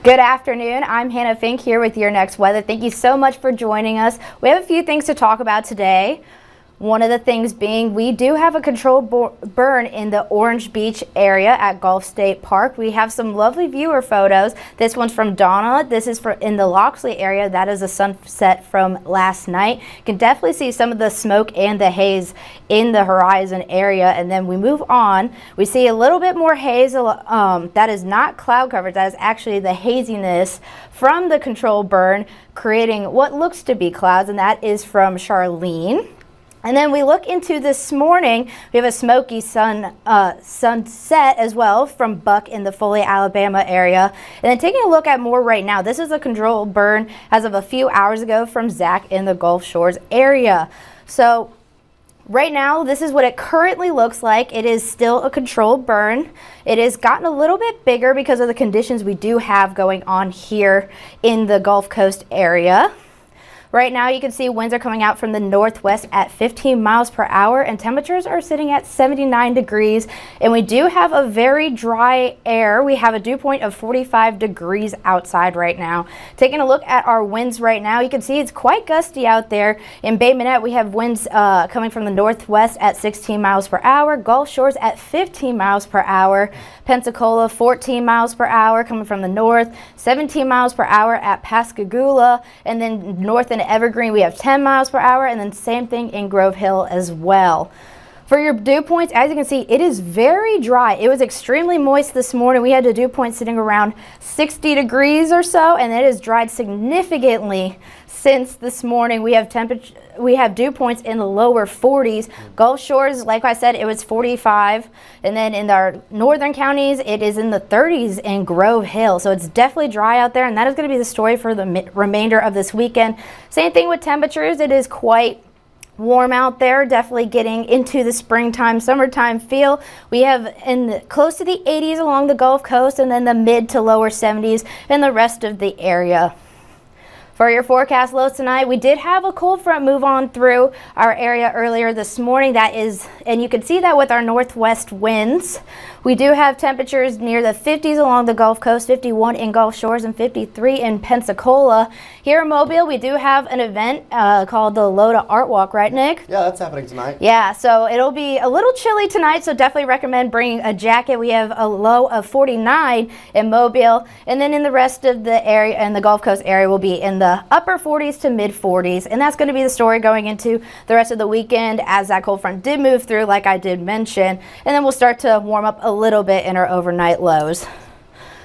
Good afternoon. I'm Hannah Fink here with your next weather. Thank you so much for joining us. We have a few things to talk about today. One of the things being we do have a controlled burn in the Orange Beach area at Gulf State Park. We have some lovely viewer photos. This one's from Donna. This is in the Loxley area. That is a sunset from last night. You can definitely see some of the smoke and the haze in the horizon area. And then we move on. We see a little bit more haze. That is not cloud coverage. That is actually the haziness from the controlled burn creating what looks to be clouds, and that is from Charlene. And then we look into this morning, we have a smoky sunset as well from Buck in the Foley, Alabama area. And then taking a look at more right now, this is a controlled burn as of a few hours ago from Zach in the Gulf Shores area. So right now, this is what it currently looks like. It is still a controlled burn. It has gotten a little bit bigger because of the conditions we do have going on here in the Gulf Coast area. Right now you can see winds are coming out from the northwest at 15 miles per hour and temperatures are sitting at 79 degrees. And we do have a very dry air. We have a dew point of 45 degrees outside right now. Taking a look at our winds right now, you can see it's quite gusty out there. In Bay Minette, we have winds coming from the northwest at 16 miles per hour. Gulf Shores at 15 miles per hour. Pensacola 14 miles per hour coming from the north. 17 miles per hour at Pascagoula. And then north in Evergreen, we have 10 miles per hour, and then same thing in Grove Hill as well. For your dew points, as you can see, it is very dry. It was extremely moist this morning. We had a dew point sitting around 60 degrees or so, and it has dried significantly since this morning. We have dew points in the lower 40s. Gulf Shores, like I said, it was 45. And then in our northern counties, it is in the 30s in Grove Hill. So it's definitely dry out there, and that is going to be the story for the remainder of this weekend. Same thing with temperatures. It is quite warm out there, definitely getting into the springtime, summertime feel. We have close to the 80s along the Gulf Coast, and then the mid to lower 70s in the rest of the area. For your forecast lows tonight, we did have a cold front move on through our area earlier this morning. And you can see that with our northwest winds. We do have temperatures near the 50s along the Gulf Coast, 51 in Gulf Shores and 53 in Pensacola. Here in Mobile, we do have an event called the Loda Art Walk, right, Nick? Yeah, that's happening tonight. Yeah, so it'll be a little chilly tonight, so definitely recommend bringing a jacket. We have a low of 49 in Mobile, and then in the rest of the area, and the Gulf Coast area, will be in the upper 40s to mid 40s, and that's going to be the story going into the rest of the weekend as that cold front did move through, like I did mention, and then we'll start to warm up a little bit in our overnight lows.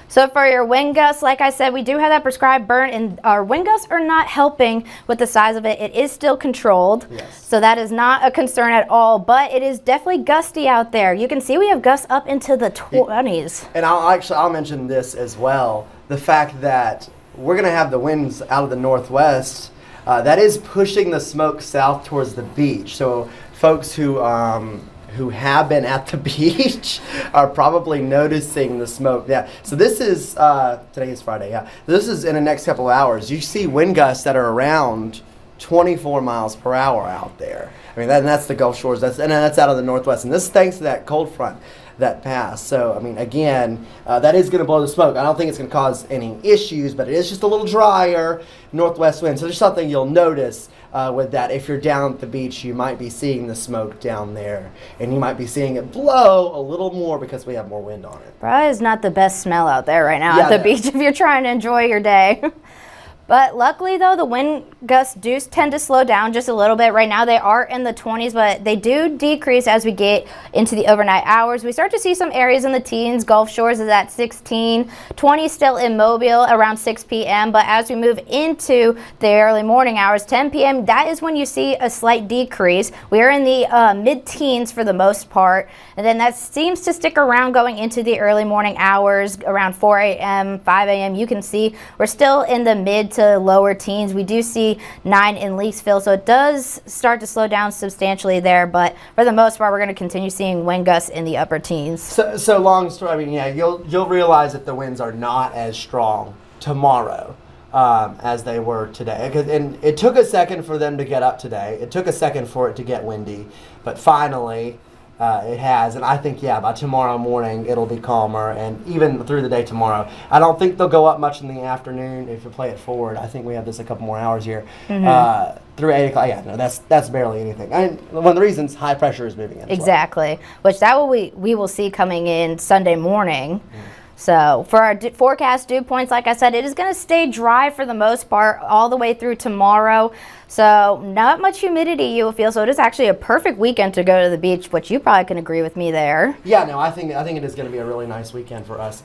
So for your wind gusts, like I said, we do have that prescribed burn, and our wind gusts are not helping with the size of it. It is still controlled, yes. So that is not a concern at all, but it is definitely gusty out there. You can see we have gusts up into the 20s. And I'll mention this as well, the fact that we're going to have the winds out of the northwest. That is pushing the smoke south towards the beach. So folks who have been at the beach are probably noticing the smoke. Yeah. So this is today is Friday. Yeah. This is in the next couple of hours. You see wind gusts that are around 24 miles per hour out there. I mean, that's the Gulf Shores. That's out of the northwest. And this is thanks to that cold front that passed. So, I mean, again, that is going to blow the smoke. I don't think it's going to cause any issues, but it is just a little drier northwest wind. So there's something you'll notice with that. If you're down at the beach, you might be seeing the smoke down there, and you might be seeing it blow a little more because we have more wind on it. Probably is not the best smell out there right now at the beach if you're trying to enjoy your day. But luckily, though, the wind gusts do tend to slow down just a little bit. Right now, they are in the 20s, but they do decrease as we get into the overnight hours. We start to see some areas in the teens. Gulf Shores is at 16, 20 still in Mobile around 6 p.m. But as we move into the early morning hours, 10 p.m., that is when you see a slight decrease. We are in the mid-teens for the most part. And then that seems to stick around going into the early morning hours around 4 a.m., 5 a.m. You can see we're still in the mid to lower teens. We do see 9 in Leesville, so it does start to slow down substantially there, but for the most part, we're going to continue seeing wind gusts in the upper teens. So long story, I mean, yeah, you'll realize that the winds are not as strong tomorrow as they were today. And it took a second for them to get up today. It took a second for it to get windy, but finally, It has, and I think, by tomorrow morning it'll be calmer, and even through the day tomorrow. I don't think they'll go up much in the afternoon if you play it forward. I think we have this a couple more hours here. Through 8 o'clock, no, that's barely anything. One of the reasons high pressure is moving in. Exactly, which we will see coming in Sunday morning. So for our forecast dew points, like I said, it is going to stay dry for the most part all the way through tomorrow. So not much humidity you will feel. So it is actually a perfect weekend to go to the beach, which you probably can agree with me there. Yeah, no, I think it is going to be a really nice weekend for us,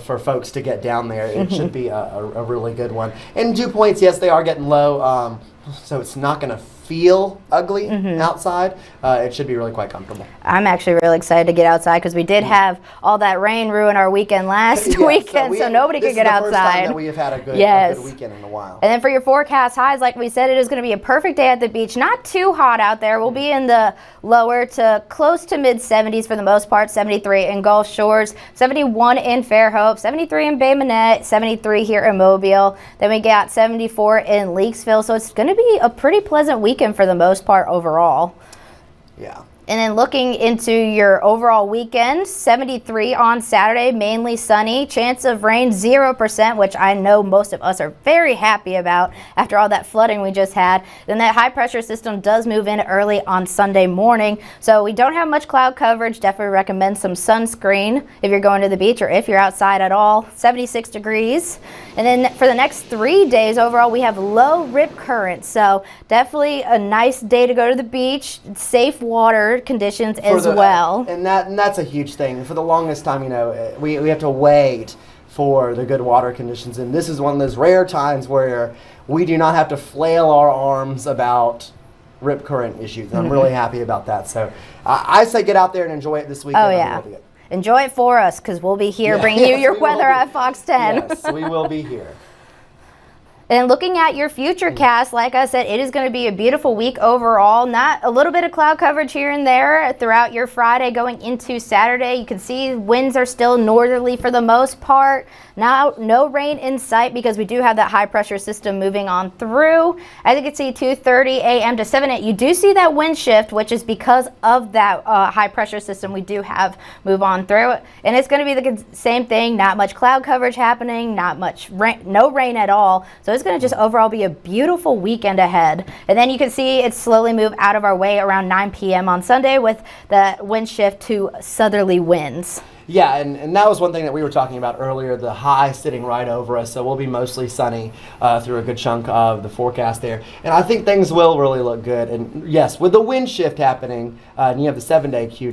for folks to get down there. It should be a really good one. And dew points, yes, they are getting low. So it's not going to feel ugly outside. It should be really quite comfortable. I'm actually really excited to get outside because we did have all that rain ruin our weekend last weekend, so nobody could get outside. This is the first time that we have had a good weekend in a while. And then for your forecast highs, like we said, it is going to be a perfect day at the beach. Not too hot out there. We'll be in the lower to close to mid 70s for the most part, 73 in Gulf Shores, 71 in Fairhope, 73 in Bay Minette, 73 here in Mobile. Then we got 74 in Leakesville. So it's going to be a pretty pleasant weekend for the most part overall. Yeah. And then looking into your overall weekend, 73 on Saturday, mainly sunny. Chance of rain, 0%, which I know most of us are very happy about after all that flooding we just had. Then that high pressure system does move in early on Sunday morning. So we don't have much cloud coverage. Definitely recommend some sunscreen if you're going to the beach or if you're outside at all. 76 degrees. And then for the next 3 days overall, we have low rip current. So definitely a nice day to go to the beach. Safe water conditions as well. And that's a huge thing. For the longest time, we have to wait for the good water conditions. And this is one of those rare times where we do not have to flail our arms about rip current issues. And I'm really happy about that. So I say get out there and enjoy it this weekend. Oh, yeah. Enjoy it for us because we'll be here bringing you your weather at Fox 10. Yes, we will be here. And looking at your future cast, like I said, it is going to be a beautiful week overall. Not a little bit of cloud coverage here and there throughout your Friday going into Saturday. You can see winds are still northerly for the most part. Now, no rain in sight because we do have that high pressure system moving on through. As you can see, 2:30 a.m. to 7 a.m. You do see that wind shift, which is because of that high pressure system we do have move on through. And it's going to be the same thing. Not much cloud coverage happening, not much rain, no rain at all. So it's going to just overall be a beautiful weekend ahead. And then you can see it slowly move out of our way around 9 p.m. on Sunday with the wind shift to southerly winds. Yeah, and that was one thing that we were talking about earlier, the high sitting right over us, so we'll be mostly sunny through a good chunk of the forecast there. And I think things will really look good. And yes, with the wind shift happening, and you have the 7-day queued